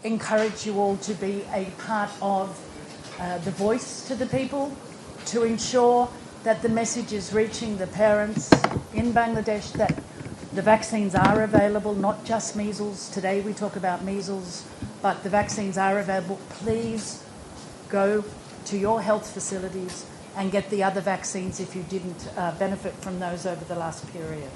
encourage you all to be a part of the voice to the people, to ensure that the message is reaching the parents in Bangladesh that the vaccines are available, not just measles. Today we talk about measles, but the vaccines are available. Please go to your health facilities and get the other vaccines if you didn't benefit from those over the last period.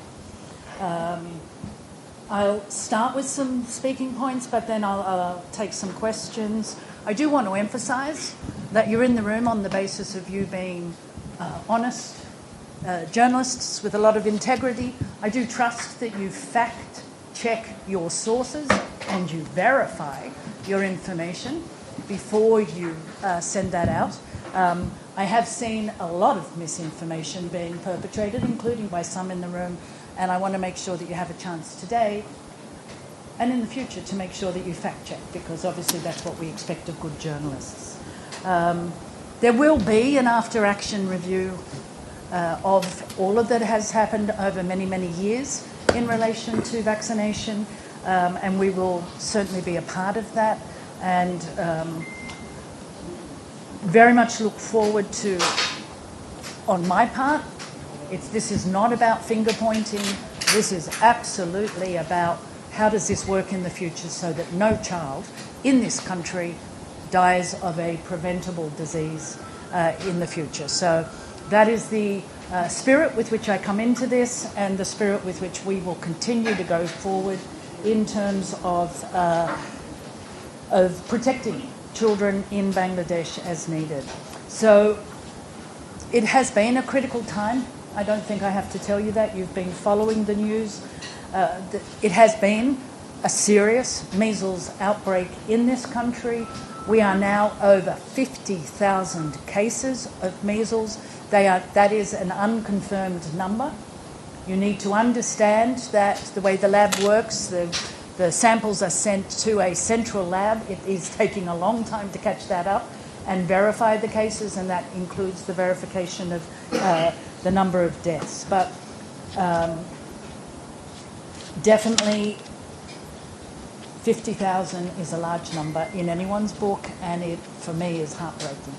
I'll start with some speaking points, but then I'll take some questions. I do want to emphasise that you're in the room on the basis of you being honest journalists with a lot of integrity. I do trust that you fact-check your sources and you verify your information before you send that out. I have seen a lot of misinformation being perpetrated, including by some in the room, and I want to make sure that you have a chance today and in the future to make sure that you fact-check, because obviously that's what we expect of good journalists. There will be an after-action review of all of that has happened over many, many years in relation to vaccination, and we will certainly be a part of that, and very much look forward to, on my part, this is not about finger-pointing. This is absolutely about how does this work in the future so that no child in this country dies of a preventable disease in the future. So that is the spirit with which I come into this, and the spirit with which we will continue to go forward in terms of protecting children in Bangladesh as needed. So it has been a critical time. I don't think I have to tell you that. You've been following the news. It has been a serious measles outbreak in this country. We are now over 50,000 cases of measles. That is an unconfirmed number. You need to understand that the way the lab works, the samples are sent to a central lab. It is taking a long time to catch that up and verify the cases, and that includes the verification of the number of deaths. But definitely 50,000 is a large number in anyone's book, and it, for me, is heartbreaking.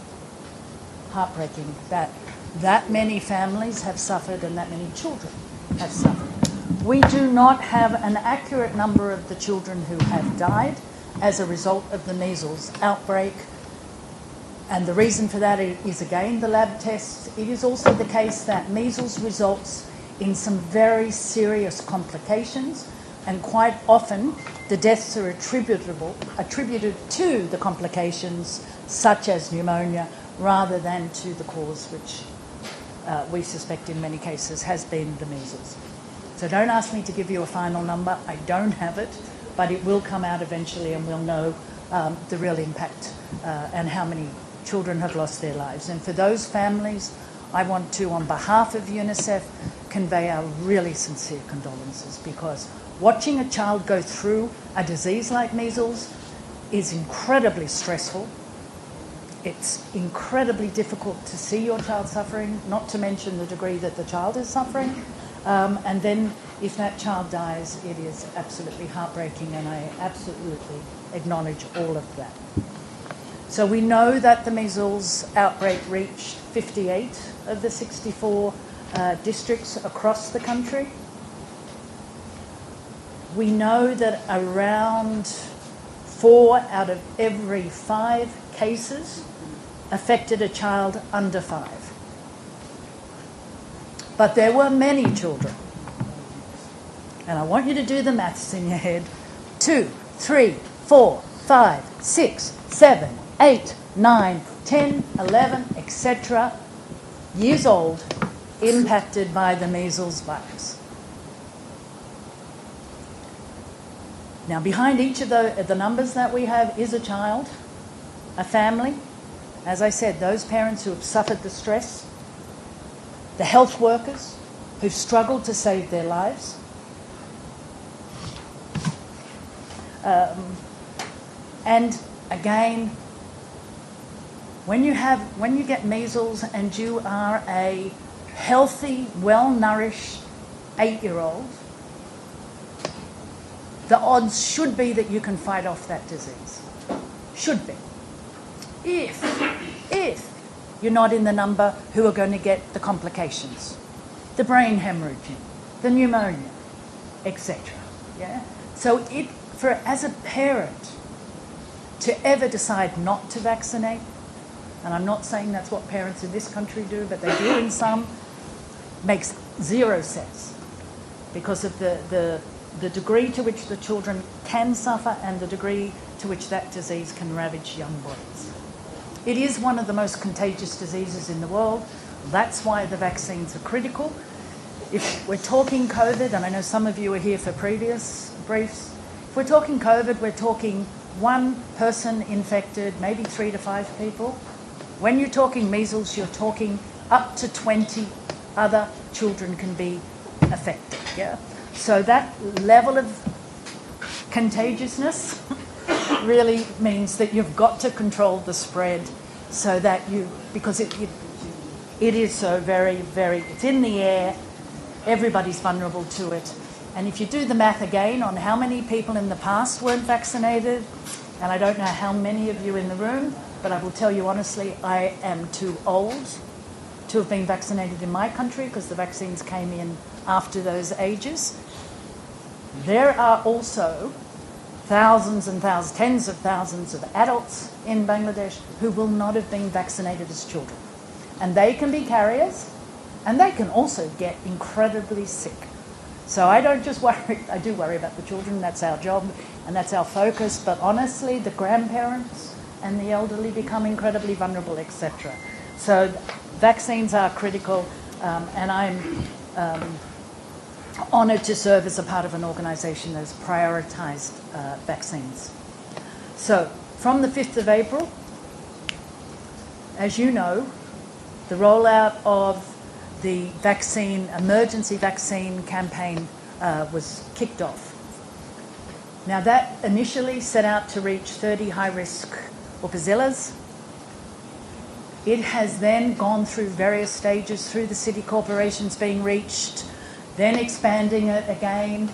Heartbreaking that many families have suffered and that many children have suffered. We do not have an accurate number of the children who have died as a result of the measles outbreak. And the reason for that is, again, the lab tests. It is also the case that measles results in some very serious complications, and quite often the deaths are attributed to the complications such as pneumonia rather than to the cause, which we suspect in many cases has been the measles. So don't ask me to give you a final number. I don't have it, but it will come out eventually, and we'll know the real impact and how many children have lost their lives. And for those families, I want to, on behalf of UNICEF, convey our really sincere condolences, because watching a child go through a disease like measles is incredibly stressful. It's incredibly difficult to see your child suffering, not to mention the degree that the child is suffering. And then if that child dies, it is absolutely heartbreaking, and I absolutely acknowledge all of that. So we know that the measles outbreak reached 58 of the 64 districts across the country. We know that around 4 out of every 5 cases affected a child under 5. But there were many children. And I want you to do the maths in your head. 2, 3, 4, 5, 6, 7, 8, 9, 10, 11, etc. years old, impacted by the measles virus. Now, behind each of the numbers that we have is a child, a family. As I said, those parents who have suffered the stress, the health workers who've struggled to save their lives, and again, when you get measles and you are a healthy, well-nourished 8-year-old, the odds should be that you can fight off that disease. Should be. If you're not in the number who are going to get the complications, the brain hemorrhaging, the pneumonia, etc. Yeah? So as a parent to ever decide not to vaccinate, and I'm not saying that's what parents in this country do, but they do in some, makes zero sense because of the degree to which the children can suffer and the degree to which that disease can ravage young bodies. It is one of the most contagious diseases in the world. That's why the vaccines are critical. If we're talking COVID, and I know some of you are here for previous briefs, if we're talking COVID, we're talking one person infected, maybe 3 to 5 people. When you're talking measles, you're talking up to 20 other children can be affected. Yeah? So that level of contagiousness really means that you've got to control the spread so that because it is so very, very, it's in the air, everybody's vulnerable to it. And if you do the math again on how many people in the past weren't vaccinated, and I don't know how many of you in the room, but I will tell you honestly, I am too old to have been vaccinated in my country because the vaccines came in after those ages. There are also thousands and thousands, tens of thousands of adults in Bangladesh who will not have been vaccinated as children. And they can be carriers, and they can also get incredibly sick. So I don't just worry, I do worry about the children, that's our job and that's our focus, but honestly the grandparents and the elderly become incredibly vulnerable, etc. So vaccines are critical, and I'm honoured to serve as a part of an organisation that has prioritised vaccines. So from the 5th of April, as you know, the rollout of the emergency vaccine campaign was kicked off. Now that initially set out to reach 30 high-risk upazilas. It has then gone through various stages, through the city corporations being reached, then expanding it again.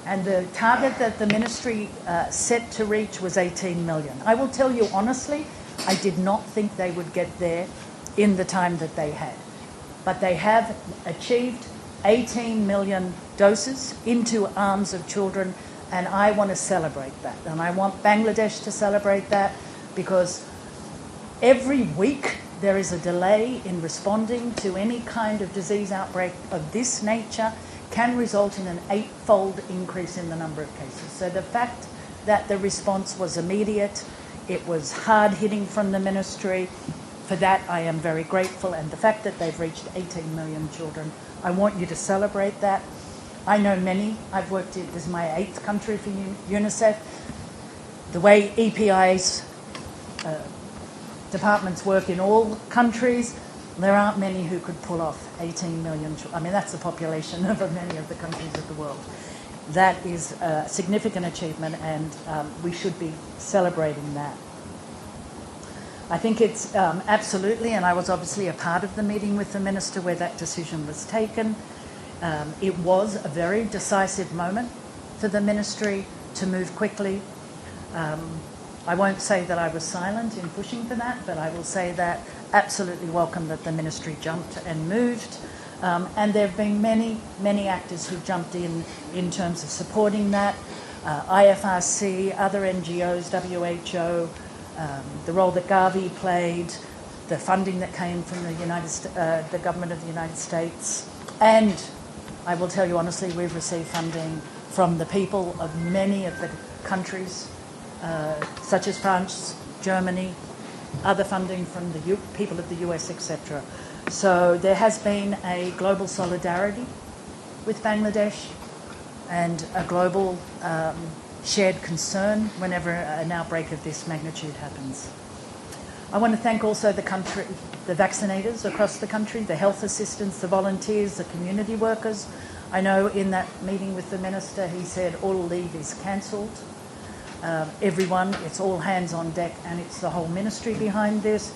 And the target that the ministry set to reach was 18 million. I will tell you honestly, I did not think they would get there in the time that they had. But they have achieved 18 million doses into arms of children, and I want to celebrate that. And I want Bangladesh to celebrate that because every week there is a delay in responding to any kind of disease outbreak of this nature can result in an 8-fold increase in the number of cases. So the fact that the response was immediate, it was hard-hitting from the ministry, for that I am very grateful, and the fact that they've reached 18 million children, I want you to celebrate that. I know many. I've worked in, this is my 8th country for UNICEF. The way EPI's departments work in all countries, there aren't many who could pull off 18 million children. I mean, that's the population of many of the countries of the world. That is a significant achievement, and we should be celebrating that. I think it's absolutely, and I was obviously a part of the meeting with the Minister where that decision was taken. It was a very decisive moment for the Ministry to move quickly. I won't say that I was silent in pushing for that, but I will say that absolutely welcome that the Ministry jumped and moved. And there have been many, many actors who jumped in terms of supporting that. IFRC, other NGOs, WHO, the role that Gavi played, the funding that came from the government of the United States, and I will tell you honestly, we've received funding from the people of many of the countries, such as France, Germany, other funding from the people of the US, etc. So there has been a global solidarity with Bangladesh and a global shared concern whenever an outbreak of this magnitude happens. I want to thank also the vaccinators across the country, the health assistants, the volunteers, the community workers. I know in that meeting with the Minister, he said all leave is cancelled. Everyone, it's all hands on deck, and it's the whole ministry behind this.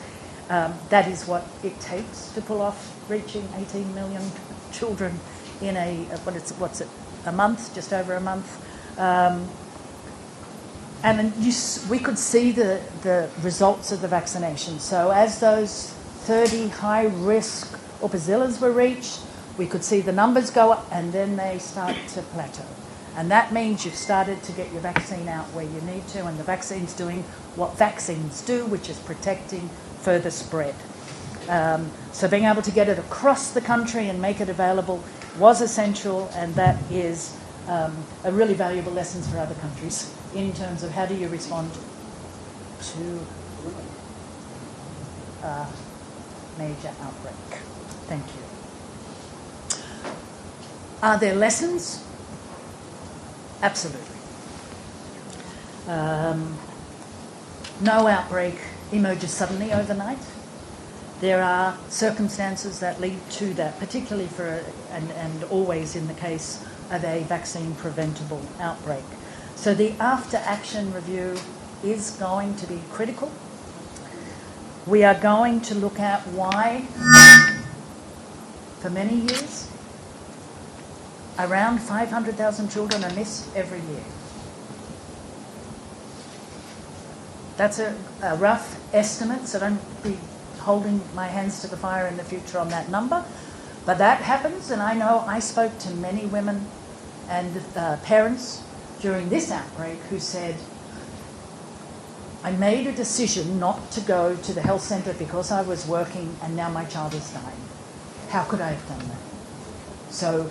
That is what it takes to pull off reaching 18 million children in a month, just over a month. And we could see the results of the vaccination. So as those 30 high-risk operzillas were reached, we could see the numbers go up, and then they start to plateau. And that means you've started to get your vaccine out where you need to, and the vaccine's doing what vaccines do, which is protecting further spread. So being able to get it across the country and make it available was essential, and that is a really valuable lesson for other countries in terms of how do you respond to a major outbreak. Thank you. Are there lessons? Absolutely. No outbreak emerges suddenly overnight. There are circumstances that lead to that, particularly and always in the case of a vaccine-preventable outbreak. So the after-action review is going to be critical. We are going to look at why, for many years, around 500,000 children are missed every year. That's a rough estimate, so don't be holding my hands to the fire in the future on that number. But that happens, and I know I spoke to many women and parents during this outbreak who said, I made a decision not to go to the health centre because I was working and now my child is dying. How could I have done that? So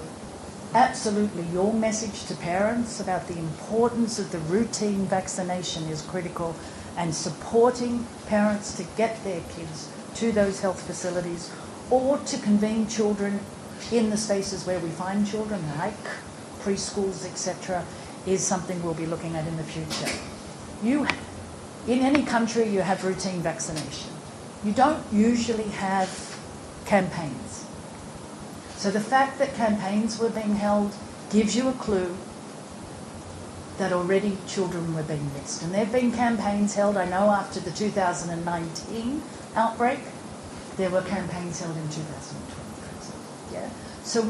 absolutely, your message to parents about the importance of the routine vaccination is critical, and supporting parents to get their kids to those health facilities or to convene children in the spaces where we find children, like preschools, etc., is something we'll be looking at in the future. In any country, you have routine vaccination. You don't usually have campaigns. So the fact that campaigns were being held gives you a clue that already children were being missed. And there have been campaigns held, I know after the 2019 outbreak, there were campaigns held in 2020. Yeah? So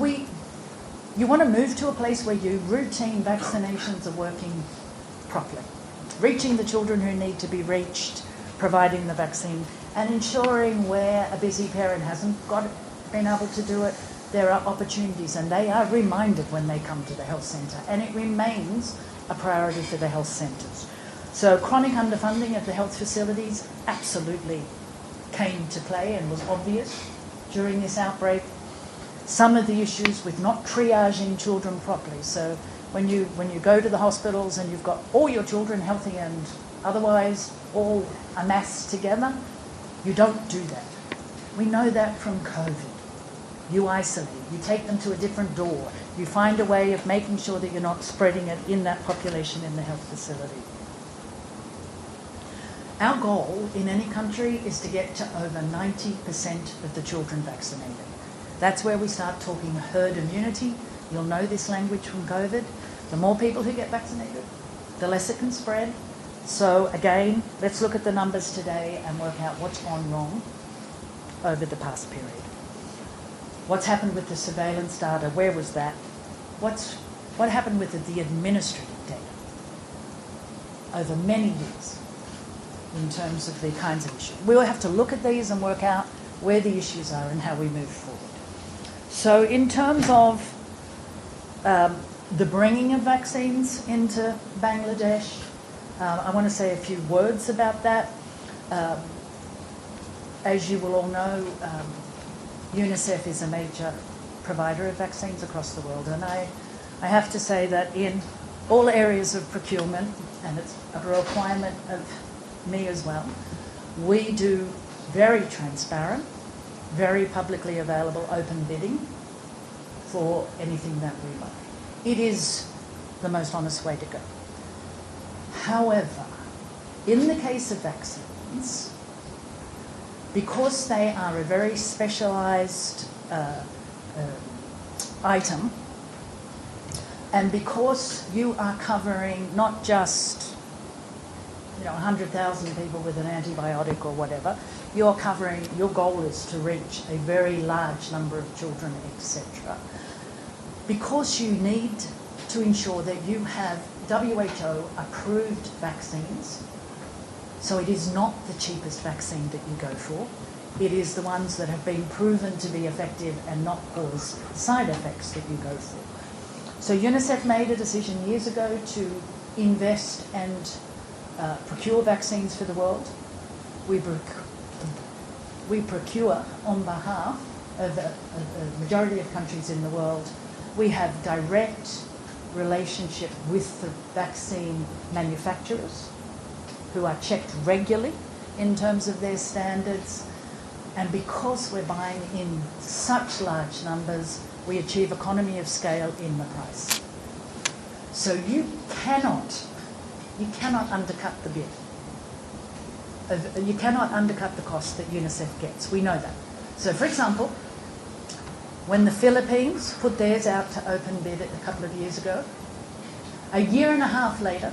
you want to move to a place where your routine vaccinations are working properly, reaching the children who need to be reached, providing the vaccine, and ensuring where a busy parent hasn't been able to do it, there are opportunities, and they are reminded when they come to the health centre, and it remains a priority for the health centres. So chronic underfunding of the health facilities absolutely came to play and was obvious during this outbreak. Some of the issues with not triaging children properly. So when you go to the hospitals and you've got all your children healthy and otherwise all amassed together, you don't do that. We know that from COVID. You isolate, you take them to a different door, you find a way of making sure that you're not spreading it in that population in the health facility. Our goal in any country is to get to over 90% of the children vaccinated. That's where we start talking herd immunity. You'll know this language from COVID. The more people who get vaccinated, the less it can spread. So again, let's look at the numbers today and work out what's gone wrong over the past period. What's happened with the surveillance data? Where was that? What happened with the administrative data over many years in terms of the kinds of issues? We'll have to look at these and work out where the issues are and how we move forward. So in terms of the bringing of vaccines into Bangladesh, I want to say a few words about that. As you will all know, UNICEF is a major provider of vaccines across the world, and I have to say that in all areas of procurement, and it's a requirement of me as well, we do very transparent, very publicly available open bidding for anything that we buy. It is the most honest way to go. However, in the case of vaccines, because they are a very specialised item, and because you are covering not just 100,000 people with an antibiotic or whatever, your goal is to reach a very large number of children, etc. Because you need to ensure that you have WHO approved vaccines. So it is not the cheapest vaccine that you go for. It is the ones that have been proven to be effective and not cause side effects that you go for. So UNICEF made a decision years ago to invest and procure vaccines for the world. We procure on behalf of a majority of countries in the world. We have direct relationship with the vaccine manufacturers who are checked regularly in terms of their standards. And because we're buying in such large numbers, we achieve economy of scale in the price. So you cannot undercut the bid. You cannot undercut the cost that UNICEF gets. We know that. So, for example, when the Philippines put theirs out to open bid a couple of years ago, a year and a half later,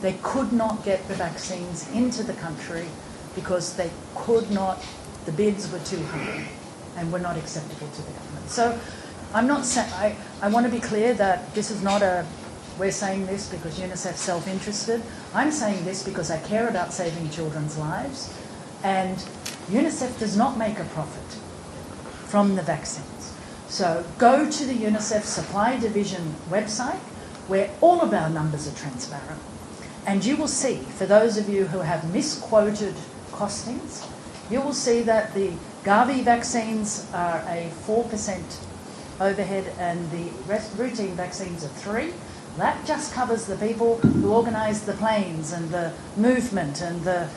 they could not get the vaccines into the country because the bids were too high and were not acceptable to the government. So I'm not saying, I want to be clear that this is not we're saying this because UNICEF's self-interested. I'm saying this because I care about saving children's lives, and UNICEF does not make a profit from the vaccines. So go to the UNICEF Supply Division website where all of our numbers are transparent, and you will see, for those of you who have misquoted costings, you will see that the Gavi vaccines are a 4% overhead and the routine vaccines are 3%. That just covers the people who organise the planes and the movement and the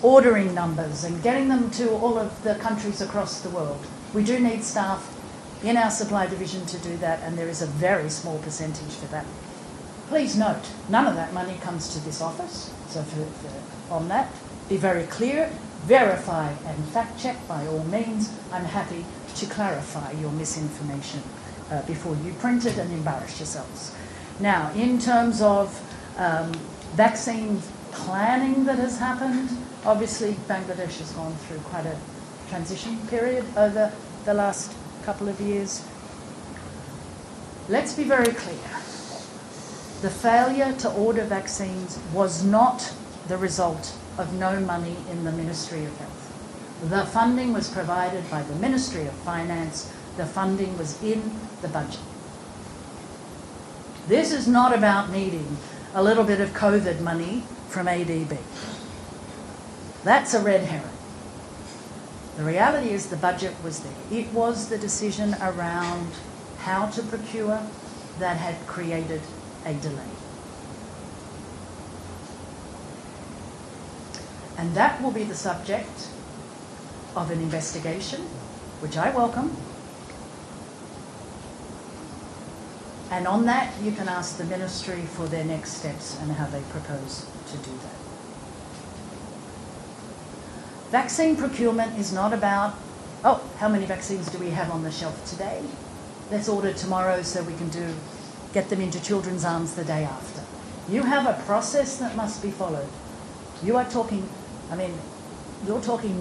ordering numbers and getting them to all of the countries across the world. We do need staff in our supply division to do that, and there is a very small percentage for that. Please note, none of that money comes to this office. So on that, be very clear, verify and fact check by all means. I'm happy to clarify your misinformation before you print it and embarrass yourselves. Now, in terms of vaccine planning that has happened, obviously Bangladesh has gone through quite a transition period over the last couple of years. Let's be very clear. The failure to order vaccines was not the result of no money in the Ministry of Health. The funding was provided by the Ministry of Finance. The funding was in the budget. This is not about needing a little bit of COVID money from ADB. That's a red herring. The reality is the budget was there. It was the decision around how to procure that had created a delay. And that will be the subject of an investigation, which I welcome. And on that, you can ask the ministry for their next steps and how they propose to do that. Vaccine procurement is not about, how many vaccines do we have on the shelf today? Let's order tomorrow so we can get them into children's arms the day after. You have a process that must be followed. You're talking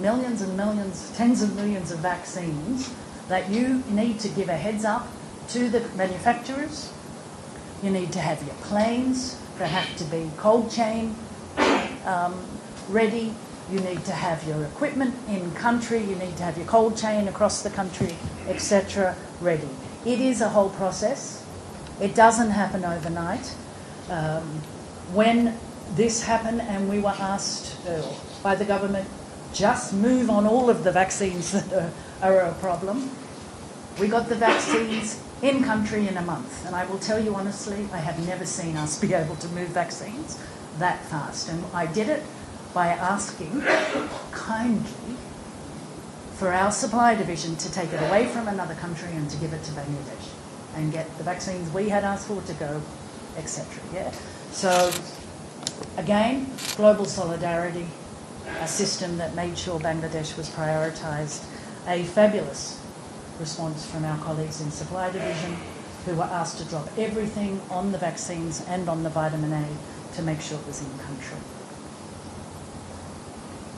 millions and millions, tens of millions of vaccines that you need to give a heads up to the manufacturers. You need to have your planes that have to be cold chain ready. You need to have your equipment in country. You need to have your cold chain across the country, etc., ready. It is a whole process. It doesn't happen overnight. When this happened and we were asked by the government, just move on all of the vaccines that are a problem, we got the vaccines in country in a month. And I will tell you honestly, I have never seen us be able to move vaccines that fast. And I did it by asking kindly for our supply division to take it away from another country and to give it to Bangladesh and get the vaccines we had asked for to go, etc. Yeah. So again, global solidarity, a system that made sure Bangladesh was prioritised, a fabulous response from our colleagues in supply division who were asked to drop everything on the vaccines and on the vitamin A to make sure it was in country.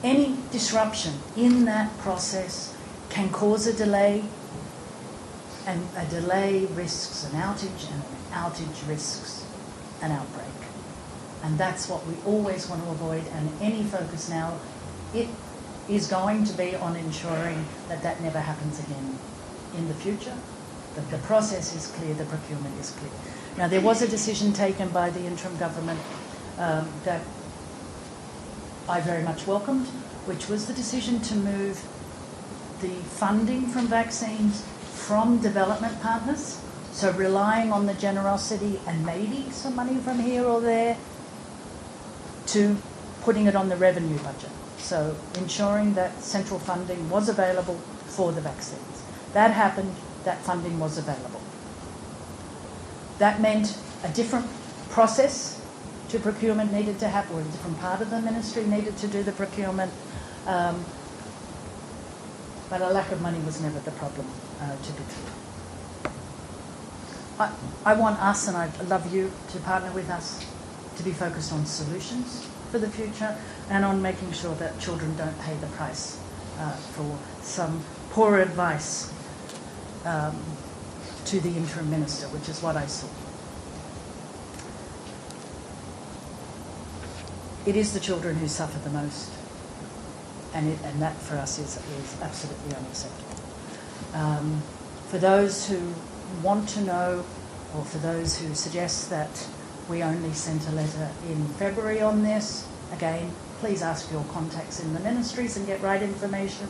Any disruption in that process can cause a delay, And a delay risks an outage, and an outage risks an outbreak. And that's what we always want to avoid, and any focus now, it is going to be on ensuring that that never happens again in the future. The process is clear, the procurement is clear. Now, there was a decision taken by the interim government that I very much welcomed, which was the decision to move the funding from vaccines from development partners, so relying on the generosity and maybe some money from here or there, to putting it on the revenue budget. So ensuring that central funding was available for the vaccines. That happened, that funding was available. That meant a different process to procurement needed to happen, or a different part of the ministry needed to do the procurement. But a lack of money was never the problem, to be clear. I want us, and I'd love you to partner with us, to be focused on solutions for the future and on making sure that children don't pay the price for some poor advice to the interim minister, which is what I saw. It is the children who suffer the most, and that for us is absolutely unacceptable. For those who want to know, or for those who suggest that we only sent a letter in February on this, again, please ask your contacts in the ministries and get right information.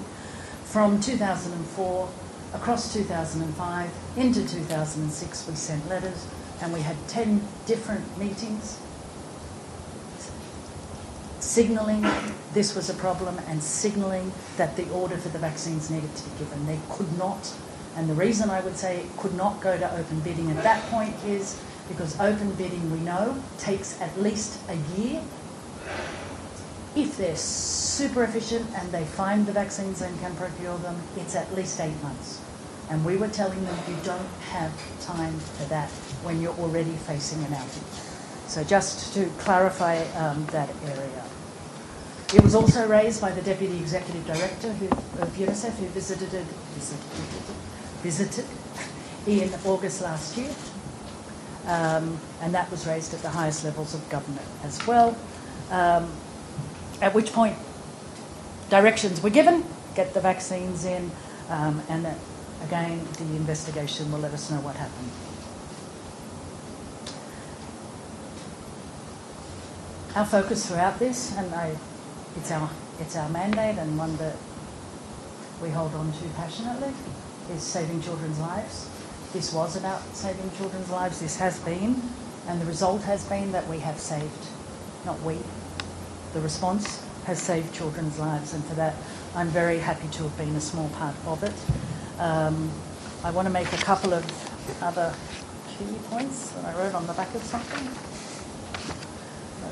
From 2004, across 2005, into 2006, we sent letters, and we had 10 different meetings signalling this was a problem and signalling that the order for the vaccines needed to be given. They could not, and the reason I would say it could not go to open bidding at that point is because open bidding, we know, takes at least a year. If they're super efficient and they find the vaccines and can procure them, it's at least 8 months. And we were telling them you don't have time for that when you're already facing an outage. So just to clarify that area. It was also raised by the Deputy Executive Director of UNICEF, who visited in August last year. And that was raised at the highest levels of government as well. At which point directions were given, get the vaccines in, and that, again, the investigation will let us know what happened. Our focus throughout this, and it's our mandate and one that we hold on to passionately, is saving children's lives. This was about saving children's lives. This has been, and the result has been that we have saved, not we, the response has saved children's lives, and for that I'm very happy to have been a small part of it. I want to make a couple of other key points that I wrote on the back of something.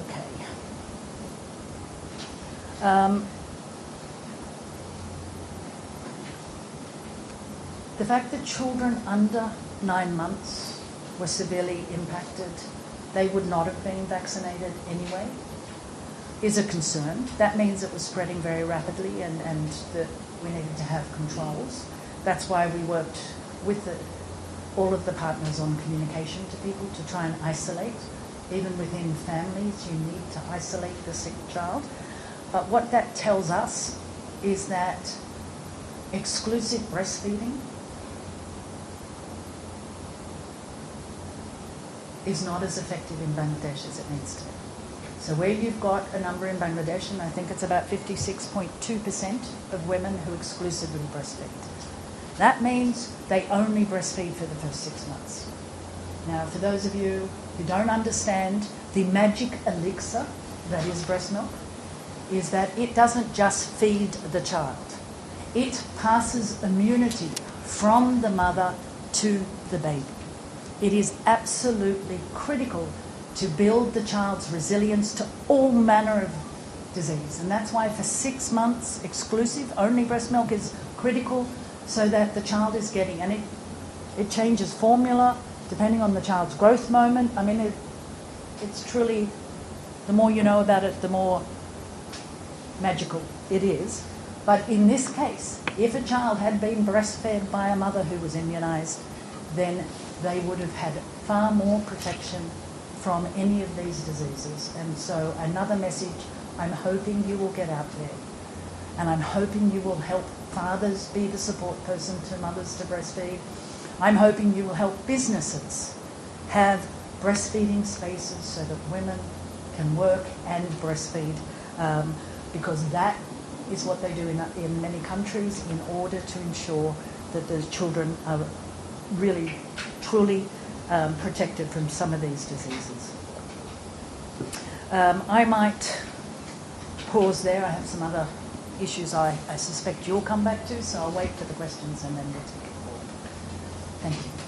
Okay. The fact that children under 9 months were severely impacted, they would not have been vaccinated anyway, is a concern. That means it was spreading very rapidly and that we needed to have controls. That's why we worked with all of the partners on communication to people to try and isolate. Even within families, you need to isolate the sick child. But what that tells us is that exclusive breastfeeding is not as effective in Bangladesh as it needs to be. So where you've got a number in Bangladesh, and I think it's about 56.2% of women who exclusively breastfeed. That means they only breastfeed for the first 6 months. Now, for those of you who don't understand, the magic elixir that is breast milk is that it doesn't just feed the child. It passes immunity from the mother to the baby. It is absolutely critical to build the child's resilience to all manner of disease. And that's why for 6 months, exclusive, only breast milk is critical so that the child is getting, and it changes formula depending on the child's growth moment. I mean, it's truly, the more you know about it, the more magical it is. But in this case, if a child had been breastfed by a mother who was immunised, then they would have had far more protection from any of these diseases. And so another message I'm hoping you will get out there, and I'm hoping you will help fathers be the support person to mothers to breastfeed. I'm hoping you will help businesses have breastfeeding spaces so that women can work and breastfeed, because that is what they do in many countries in order to ensure that the children are really, truly protected from some of these diseases. I might pause there. I have some other issues I suspect you'll come back to, so I'll wait for the questions and then we'll take it forward. Thank you.